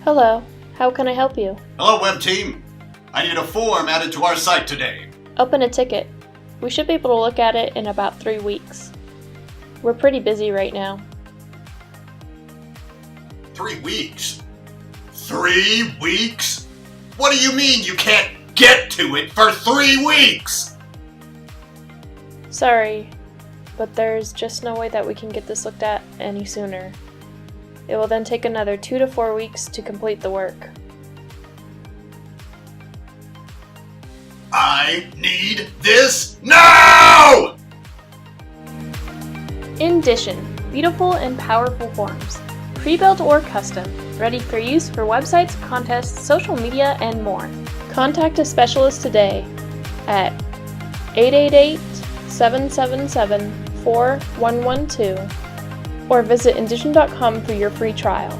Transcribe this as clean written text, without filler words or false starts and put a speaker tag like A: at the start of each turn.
A: Hello, how can I help you?
B: Hello, web team. I need a form added to our site today.
A: Open a ticket. We should be able to look at it in about 3 weeks. We're pretty busy right now.
B: 3 weeks? 3 weeks? What do you mean you can't get to it for 3 weeks?
A: Sorry, but there's just no way that we can get this looked at any sooner. It will then take another 2 to 4 weeks to complete the work.
B: I need this now!
A: Indition, beautiful and powerful forms. Pre-built or custom, ready for use for websites, contests, social media, and more. Contact a specialist today at 888-777-4112 or visit Indition.com for your free trial.